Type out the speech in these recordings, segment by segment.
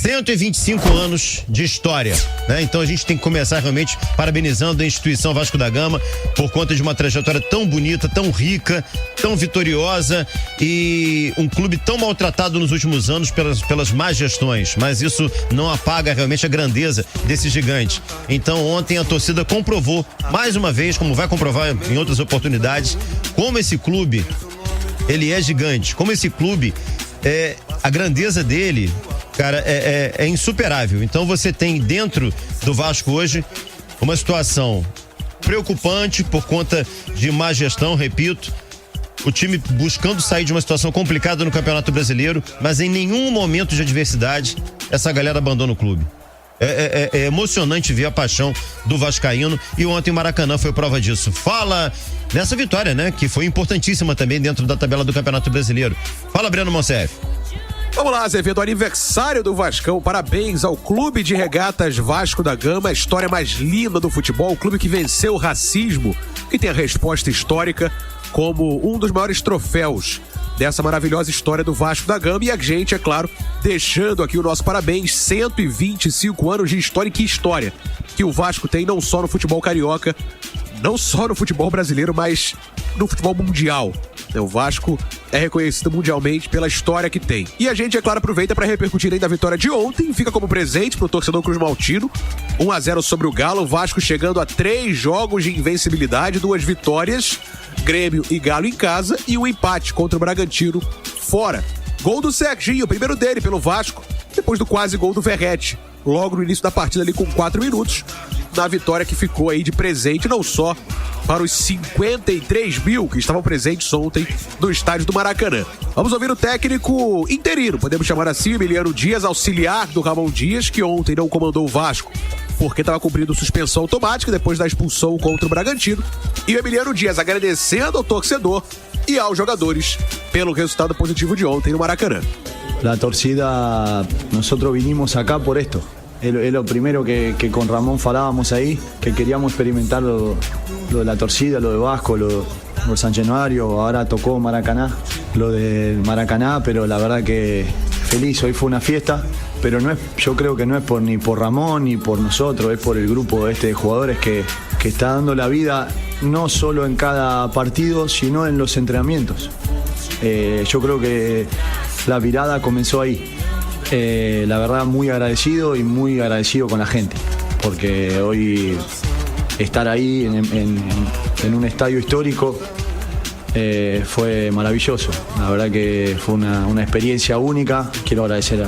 125 anos de história, né? Então a gente tem que começar realmente parabenizando a instituição Vasco da Gama por conta de uma trajetória tão bonita, tão rica, tão vitoriosa e um clube tão maltratado nos últimos anos pelas más gestões, mas isso não apaga realmente a grandeza desse gigante. Então ontem a torcida comprovou mais uma vez, como vai comprovar em outras oportunidades, como esse clube, ele é gigante, como esse clube, a grandeza dele, cara, é insuperável. Então você tem dentro do Vasco hoje uma situação preocupante por conta de má gestão, repito, o time buscando sair de uma situação complicada no Campeonato Brasileiro, mas em nenhum momento de adversidade essa galera abandona o clube. É emocionante ver a paixão do vascaíno e ontem o Maracanã foi prova disso. Fala nessa vitória, né, que foi importantíssima também dentro da tabela do Campeonato Brasileiro. Fala, Breno Monsef. Vamos lá, Azevedo, aniversário do Vascão, parabéns ao Clube de Regatas Vasco da Gama, a história mais linda do futebol, o clube que venceu o racismo, que tem a resposta histórica como um dos maiores troféus dessa maravilhosa história do Vasco da Gama. E a gente, é claro, deixando aqui o nosso parabéns, 125 anos de história. E que história que o Vasco tem não só no futebol carioca, não só no futebol brasileiro, mas no futebol mundial. O Vasco é reconhecido mundialmente pela história que tem. E a gente, é claro, aproveita para repercutir ainda a vitória de ontem. Fica como presente pro torcedor Cruz Maltino. 1-0 sobre o Galo. O Vasco chegando a 3 jogos de invencibilidade, 2 vitórias. Grêmio e Galo em casa e um empate contra o Bragantino fora. Gol do Serginho, o primeiro dele pelo Vasco, depois do quase gol do Verratti. Logo no início da partida ali com 4 minutos. Na vitória que ficou aí de presente, não só para os 53 mil que estavam presentes ontem no estádio do Maracanã. Vamos ouvir o técnico interino, podemos chamar assim, Emiliano Dias, auxiliar do Ramon Dias, que ontem não comandou o Vasco, porque estava cumprindo suspensão automática depois da expulsão contra o Bragantino. E o Emiliano Dias agradecendo ao torcedor e aos jogadores pelo resultado positivo de ontem no Maracanã. La torcida, nosotros vinimos acá por esto. Es lo primero que con Ramón falábamos ahí, que queríamos experimentar lo de la torcida, lo de Vasco, lo de San Januario, ahora tocó Maracaná, lo del Maracaná, pero la verdad que feliz, hoy fue una fiesta, pero no es, yo creo que no es ni por Ramón ni por nosotros, es por el grupo de jugadores que está dando la vida no solo en cada partido, sino en los entrenamientos. Yo creo que la virada comenzó ahí. La verdad muy agradecido y muy agradecido con la gente, porque hoy estar ahí en un estadio histórico fue maravilloso. La verdad que fue una experiencia única. Quiero agradecer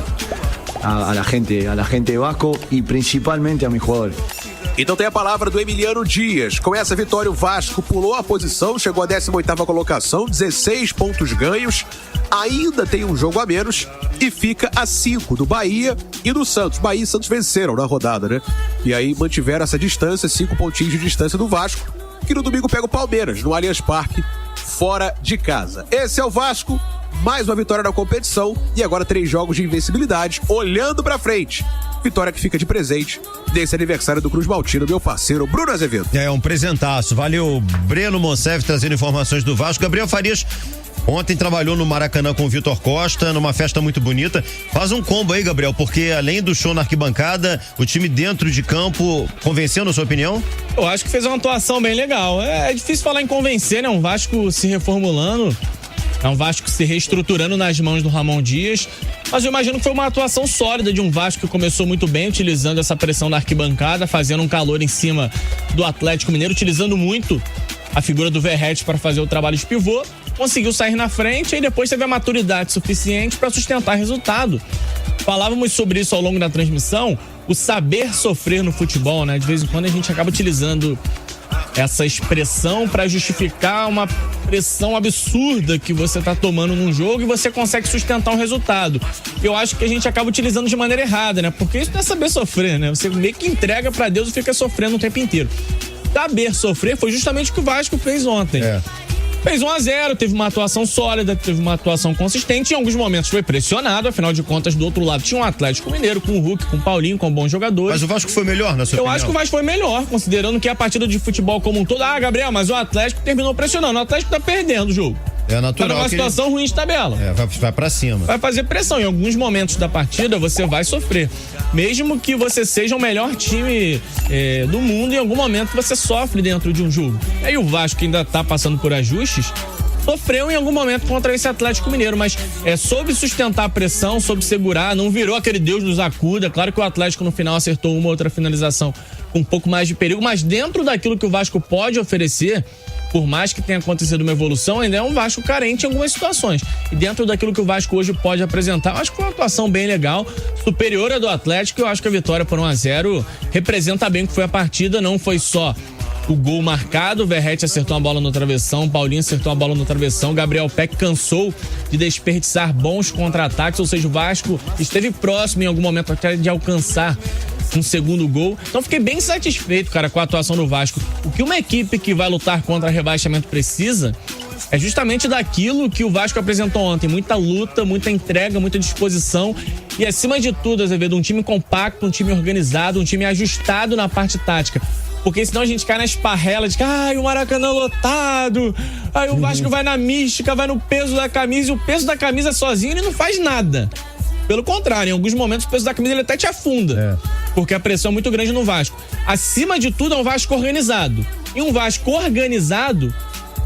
a la gente de Vasco e principalmente a mis jugadores. Então tem a palavra do Emiliano Dias. Com essa vitória o Vasco pulou a posição, chegou à 18ª colocação, 16 pontos ganhos, ainda tem um jogo a menos e fica a 5 do Bahia e do Santos. Bahia e Santos venceram na rodada, né? E aí mantiveram essa distância, 5 pontinhos de distância do Vasco, que no domingo pega o Palmeiras, no Allianz Parque, fora de casa. Esse é o Vasco, mais uma vitória na competição e agora 3 jogos de invencibilidade, olhando pra frente. Vitória que fica de presente desse aniversário do Cruz Maltino, meu parceiro Bruno Azevedo. É um presentaço. Valeu, Breno Monsef, trazendo informações do Vasco. Gabriel Farias ontem trabalhou no Maracanã com o Vitor Costa, numa festa muito bonita. Faz um combo aí, Gabriel, porque além do show na arquibancada, o time dentro de campo convenceu, na sua opinião? Eu acho que fez uma atuação bem legal. É difícil falar em convencer, né? Um Vasco se reformulando, é um Vasco se reestruturando nas mãos do Ramon Dias, mas eu imagino que foi uma atuação sólida de um Vasco que começou muito bem, utilizando essa pressão da arquibancada, fazendo um calor em cima do Atlético Mineiro, utilizando muito a figura do Verratti para fazer o trabalho de pivô, conseguiu sair na frente e depois teve a maturidade suficiente para sustentar resultado. Falávamos sobre isso ao longo da transmissão, o saber sofrer no futebol, né? De vez em quando a gente acaba utilizando essa expressão para justificar uma pressão absurda que você tá tomando num jogo e você consegue sustentar um resultado. Eu acho que a gente acaba utilizando de maneira errada, né? Porque isso não é saber sofrer, né? Você meio que entrega para Deus e fica sofrendo o tempo inteiro. Saber sofrer foi justamente o que o Vasco fez ontem. Fez 1-0, teve uma atuação sólida, teve uma atuação consistente. Em alguns momentos foi pressionado, afinal de contas, do outro lado tinha um Atlético Mineiro, com o Hulk, com o Paulinho, com bons jogadores. Mas o Vasco foi melhor, na sua opinião? Eu acho que o Vasco foi melhor, considerando que a partida de futebol como um todo... Ah, Gabriel, mas o Atlético terminou pressionando. O Atlético tá perdendo o jogo. É natural. Tá numa situação ruim de tabela. Vai pra cima. Vai fazer pressão. Em alguns momentos da partida, você vai sofrer. Mesmo que você seja o melhor time do mundo, em algum momento você sofre dentro de um jogo. Aí o Vasco ainda tá passando por ajustes, sofreu em algum momento contra esse Atlético Mineiro, mas soube sustentar a pressão, soube segurar, não virou aquele Deus nos acuda. Claro que o Atlético no final acertou uma outra finalização com um pouco mais de perigo, mas dentro daquilo que o Vasco pode oferecer, por mais que tenha acontecido uma evolução, ainda é um Vasco carente em algumas situações. E dentro daquilo que o Vasco hoje pode apresentar, eu acho que foi uma atuação bem legal, superior à do Atlético. Eu acho que a vitória por 1-0 representa bem o que foi a partida, não foi só o gol marcado, o Verratti acertou a bola no travessão, o Paulinho acertou a bola no travessão, o Gabriel Peck cansou de desperdiçar bons contra-ataques, ou seja, o Vasco esteve próximo em algum momento até de alcançar um segundo gol. Então fiquei bem satisfeito, cara, com a atuação do Vasco. O que uma equipe que vai lutar contra rebaixamento precisa é justamente daquilo que o Vasco apresentou ontem. Muita luta, muita entrega, muita disposição e, acima de tudo, Azevedo, um time compacto, um time organizado, um time ajustado na parte tática. Porque senão a gente cai na esparrela de que o Maracanã lotado, aí o Vasco vai na mística, vai no peso da camisa, e o peso da camisa sozinho ele não faz nada. Pelo contrário, em alguns momentos o peso da camisa ele até te afunda, porque a pressão é muito grande no Vasco. Acima de tudo é um Vasco organizado. E um Vasco organizado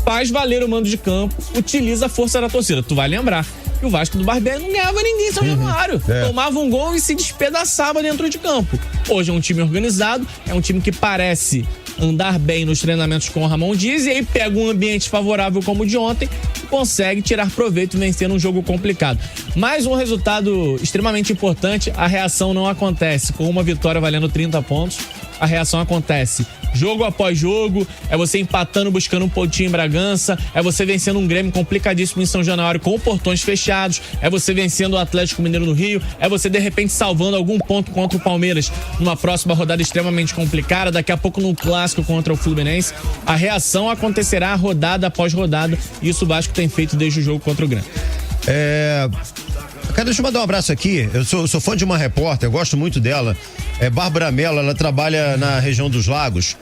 faz valer o mando de campo, utiliza a força da torcida. Tu vai lembrar que o Vasco do Barbieri não ganhava ninguém em São Januário. Tomava um gol e se despedaçava dentro de campo. Hoje é um time organizado, é um time que parece andar bem nos treinamentos com o Ramon Dias, e aí pega um ambiente favorável como o de ontem e consegue tirar proveito e vencer num jogo complicado. Mais um resultado extremamente importante, a reação não acontece com uma vitória valendo 30 pontos. A reação acontece jogo após jogo, é você empatando, buscando um pontinho em Bragança, é você vencendo um Grêmio complicadíssimo em São Januário com portões fechados, é você vencendo o Atlético Mineiro no Rio, é você de repente salvando algum ponto contra o Palmeiras numa próxima rodada extremamente complicada, daqui a pouco no clássico contra o Fluminense. A reação acontecerá rodada após rodada, e isso o Vasco tem feito desde o jogo contra o Grêmio. Cara, deixa eu mandar um abraço aqui. Eu sou fã de uma repórter, eu gosto muito dela. É Bárbara Mello, ela trabalha na região dos Lagos.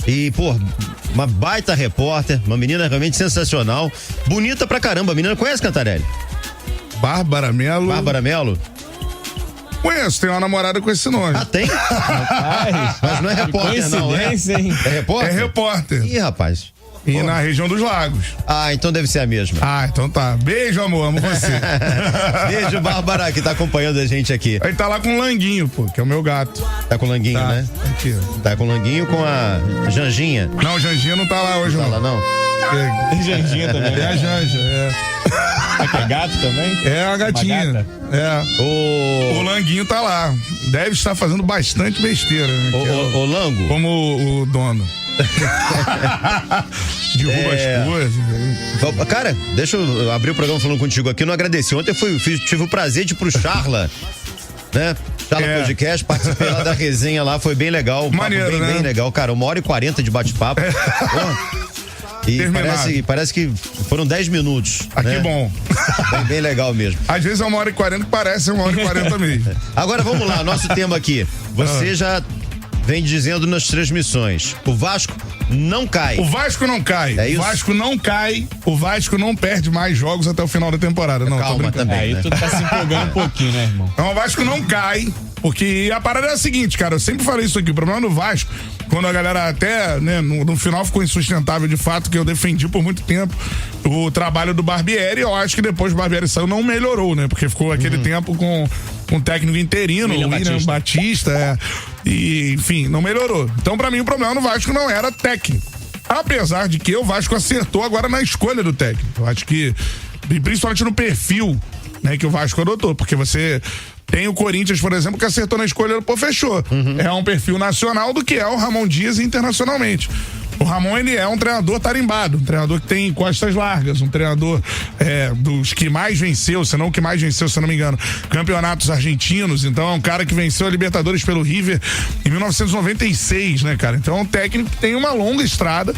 E, uma baita repórter, uma menina realmente sensacional. Bonita pra caramba. A menina conhece Cantarelli? Bárbara Mello. Bárbara Mello? Conheço, tem uma namorada com esse nome. Ah, tem? Mas não é repórter, não, é? Hein? É repórter? É repórter. Ih, rapaz. E na região dos Lagos. Ah, então deve ser a mesma. Ah, então tá. Beijo, amor, amo você. Beijo, Bárbara, que tá acompanhando a gente aqui. Ele tá lá com o Languinho, pô, que é o meu gato. Tá com o Languinho, Tá, né? aqui. Tá com o Languinho com a Janjinha. Não, Janjinha não tá lá hoje, Tá lá, não? Tem Janjinha também. É a Janja, É gato também? é a gatinha. Uma É. O Languinho tá lá. Deve estar fazendo bastante besteira, né? Que é Ô, Lango. como o dono. Derruba as coisas. Cara, deixa eu abrir o programa falando contigo aqui. Eu não agradeci. Ontem tive o prazer de ir pro Charla, né? Charla Podcast, participei lá da resenha lá, foi bem legal. Maneiro, bem, né? bem legal, cara. 1h40 de bate-papo. E parece que foram 10 minutos. Aqui né? bom. Bem legal mesmo. Às vezes é 1h40 que parece 1h40 mesmo. Agora vamos lá, nosso tema aqui. Você já vem dizendo nas transmissões, o Vasco não cai. O Vasco não cai. É isso? O Vasco não cai. O Vasco não perde mais jogos até o final da temporada. Não, Calma tô brincando. também. Aí né? tu tá se empolgando um pouquinho, né, irmão? Então, o Vasco não cai, porque a parada é a seguinte, cara, eu sempre falei isso aqui, o problema do Vasco, quando a galera até, né, no final ficou insustentável de fato, que eu defendi por muito tempo o trabalho do Barbieri, eu acho que depois o Barbieri saiu, não melhorou, né, porque ficou aquele tempo com um técnico interino, o William Batista, e, enfim, não melhorou. Então, pra mim, o problema no Vasco não era técnico. Apesar de que o Vasco acertou agora na escolha do técnico. Eu acho que, principalmente no perfil, né, que o Vasco adotou, porque você tem o Corinthians, por exemplo, que acertou na escolha, pô, fechou. É um perfil nacional do que é o Ramon Dias internacionalmente. O Ramon, ele é um treinador tarimbado, um treinador que tem costas largas, um treinador dos que mais venceu, se não o que mais venceu, se eu não me engano, campeonatos argentinos. Então é um cara que venceu a Libertadores pelo River em 1996, né, cara? Então é um técnico que tem uma longa estrada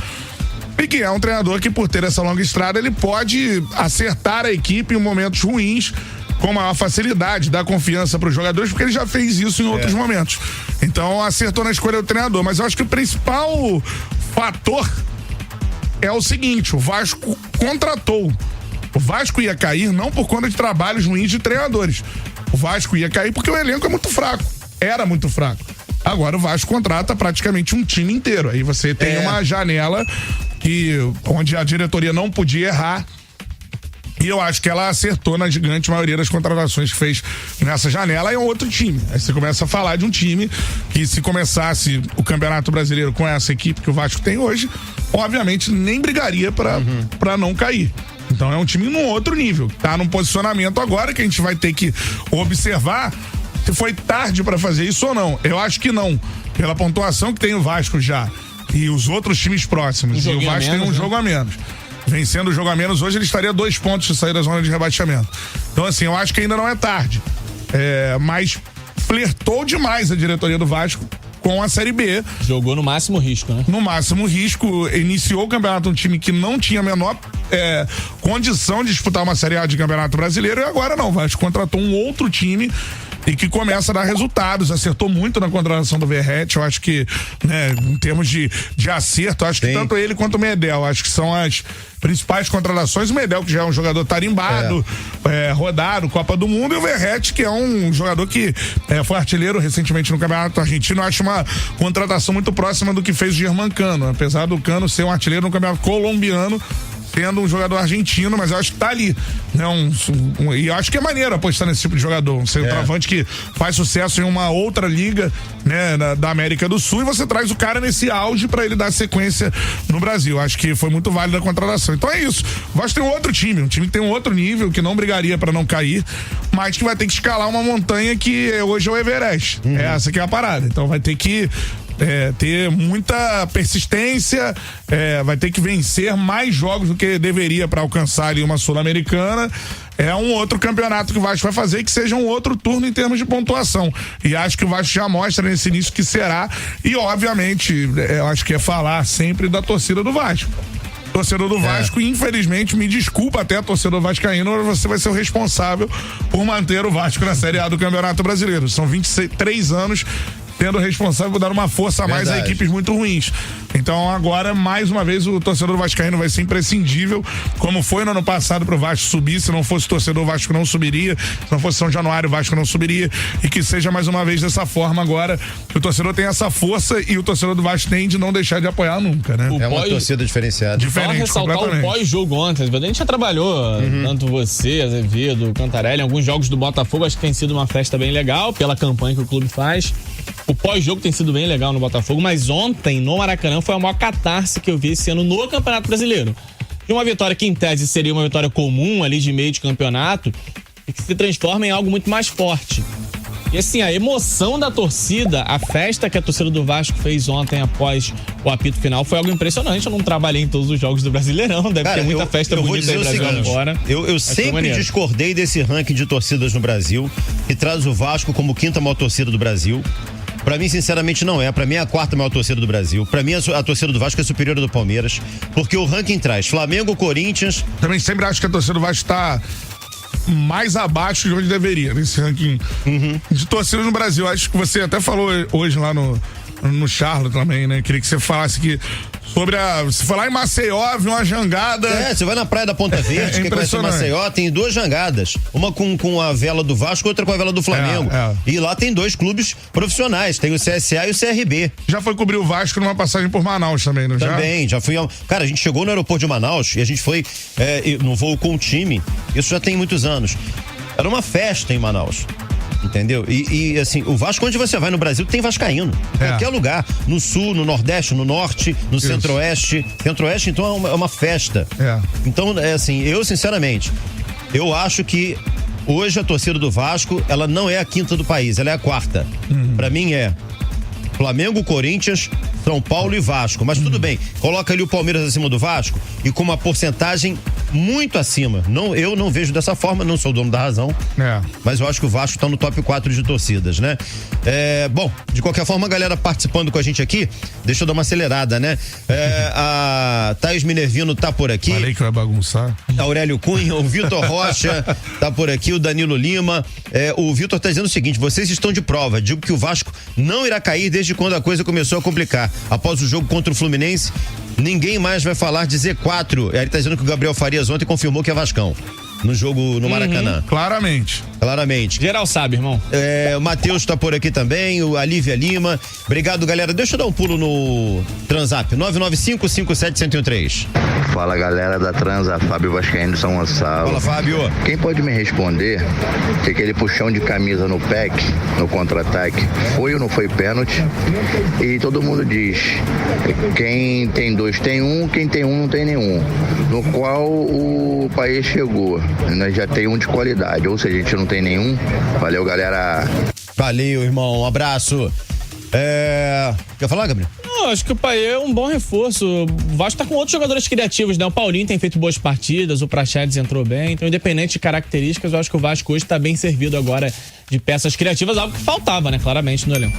e que é um treinador que, por ter essa longa estrada, ele pode acertar a equipe em momentos ruins com maior facilidade, dar confiança para os jogadores, porque ele já fez isso em outros momentos. Então acertou na escolha do treinador. Mas eu acho que o principal fator é o seguinte: o Vasco contratou O Vasco ia cair não por conta de trabalhos ruins de treinadores. O Vasco ia cair porque o elenco é muito fraco. Era muito fraco. Agora o Vasco contrata praticamente um time inteiro. Aí você tem uma janela onde a diretoria não podia errar. E eu acho que ela acertou na gigante maioria das contratações que fez nessa janela. É um outro time. Aí você começa a falar de um time que, se começasse o Campeonato Brasileiro com essa equipe que o Vasco tem hoje, obviamente nem brigaria pra não cair. Então é um time num outro nível. Tá num posicionamento agora que a gente vai ter que observar se foi tarde pra fazer isso ou não. Eu acho que não. Pela pontuação que tem o Vasco já e os outros times próximos. E o Vasco tem um jogo a menos. Vencendo o jogo a menos, hoje ele estaria 2 pontos de sair da zona de rebaixamento. Então, assim, eu acho que ainda não é tarde. Mas flertou demais a diretoria do Vasco com a Série B. Jogou no máximo risco, né? No máximo risco. Iniciou o campeonato um time que não tinha a menor condição de disputar uma Série A de Campeonato Brasileiro, e agora não. O Vasco contratou um outro time e que começa a dar resultados. Acertou muito na contratação do Verratti. Eu acho que, né, em termos de acerto, acho que tanto ele quanto o Medel, acho que são as principais contratações. O Medel, que já é um jogador tarimbado, rodado, Copa do Mundo, e o Verratti, que é um jogador que foi artilheiro recentemente no Campeonato Argentino. Eu acho uma contratação muito próxima do que fez o Germancano, apesar do Cano ser um artilheiro no Campeonato Colombiano, sendo um jogador argentino, mas eu acho que tá ali, né? E eu acho que é maneiro apostar nesse tipo de jogador, um centroavante que faz sucesso em uma outra liga, né, da América do Sul, e você traz o cara nesse auge pra ele dar sequência no Brasil. Acho que foi muito válida a contratação. Então é isso. O Vasco tem um outro time, um time que tem um outro nível, que não brigaria pra não cair, mas que vai ter que escalar uma montanha que hoje é o Everest. Essa que é a parada. Então vai ter que ter muita persistência, vai ter que vencer mais jogos do que deveria para alcançar ali uma Sul-Americana. É um outro campeonato que o Vasco vai fazer, que seja um outro turno em termos de pontuação. E acho que o Vasco já mostra nesse início que será. E, obviamente, eu acho que é falar sempre da torcida do Vasco. Torcedor do Vasco, infelizmente, me desculpa até, torcedor vascaíno, você vai ser o responsável por manter o Vasco na Série A do Campeonato Brasileiro. São 23 anos tendo o responsável por dar uma força a mais a equipes muito ruins. Então agora, mais uma vez, o torcedor vascaíno vai ser imprescindível, como foi no ano passado pro Vasco subir. Se não fosse o torcedor, o Vasco não subiria. Se não fosse São Januário, o Vasco não subiria. E que seja mais uma vez dessa forma agora, que o torcedor tem essa força e o torcedor do Vasco tem de não deixar de apoiar nunca, né? É uma torcida diferenciada. Diferente, só ressaltar o pós-jogo ontem. A gente já trabalhou, tanto você, Azevedo, Cantarelli, em alguns jogos do Botafogo. Acho que tem sido uma festa bem legal pela campanha que o clube faz. O pós-jogo tem sido bem legal no Botafogo, mas ontem, no Maracanã, foi a maior catarse que eu vi esse ano no Campeonato Brasileiro. De uma vitória que, em tese, seria uma vitória comum ali de meio de campeonato, e que se transforma em algo muito mais forte. E assim, a emoção da torcida, a festa que a torcida do Vasco fez ontem após o apito final foi algo impressionante. Eu não trabalhei em todos os jogos do Brasileirão, deve ter muita festa bonita aí no Brasil agora. Eu sempre discordei desse ranking de torcidas no Brasil, que traz o Vasco como 5ª maior torcida do Brasil. Pra mim, sinceramente, não é. Pra mim é a 4ª maior torcida do Brasil. Pra mim, a torcida do Vasco é superior à do Palmeiras, porque o ranking traz Flamengo, Corinthians... Também sempre acho que a torcida do Vasco tá mais abaixo de onde deveria, nesse ranking de torcidas no Brasil. Acho que você até falou hoje lá no Charlo também, né? Queria que você falasse que sobre se for lá em Maceió, viu uma jangada. Você vai na praia da Ponta Verde, que conhece Maceió, tem 2 jangadas. Uma com a vela do Vasco, outra com a vela do Flamengo. E lá tem 2 clubes profissionais, tem o CSA e o CRB. Já foi cobrir o Vasco numa passagem por Manaus também, não já? Também, já fui. Cara, a gente chegou no aeroporto de Manaus e a gente foi no voo com o time. Isso já tem muitos anos. Era uma festa em Manaus. Entendeu? E assim, o Vasco, onde você vai no Brasil, tem vascaíno. Em qualquer lugar. No sul, no nordeste, no norte, no centro-oeste. Centro-oeste, então, é uma festa. Então, assim, eu sinceramente, eu acho que hoje a torcida do Vasco, ela não é a 5ª do país, ela é a 4ª. Pra mim é Flamengo, Corinthians, São Paulo e Vasco. Mas tudo bem, coloca ali o Palmeiras acima do Vasco e com uma porcentagem muito acima. Eu não vejo dessa forma, não sou dono da razão, mas eu acho que o Vasco tá no top 4 de torcidas, né? Bom, de qualquer forma, a galera participando com a gente aqui, deixa eu dar uma acelerada, né? A Thaís Minervino tá por aqui. Falei que vai bagunçar. Aurélio Cunha, o Vitor Rocha tá por aqui, o Danilo Lima. O Vitor tá dizendo o seguinte: vocês estão de prova, digo que o Vasco não irá cair desde quando a coisa começou a complicar. Após o jogo contra o Fluminense, Ninguém mais vai falar de Z4. Ele tá dizendo que o Gabriel Farias ontem confirmou que é Vascão. No jogo no Maracanã. Claramente. Geral sabe, irmão. O Matheus tá por aqui também, a Lívia Lima. Obrigado, galera. Deixa eu dar um pulo no Transap. 995-57-1013. Fala, galera da Transa, Fábio Vascaíno de São Gonçalo. Fala, Fábio. Quem pode me responder se aquele puxão de camisa no PEC, no contra-ataque, foi ou não foi pênalti? E todo mundo diz, quem tem dois tem um, quem tem um não tem nenhum. No qual o país chegou. Nós já tem um de qualidade, ou seja, a gente não tem nenhum. Valeu, galera. Valeu, irmão. Um abraço. Quer falar, Gabriel? Não, acho que o Paê é um bom reforço. O Vasco tá com outros jogadores criativos, né? O Paulinho tem feito boas partidas, o Praxedes entrou bem. Então, independente de características, eu acho que o Vasco hoje tá bem servido agora de peças criativas, algo que faltava, né? Claramente no elenco.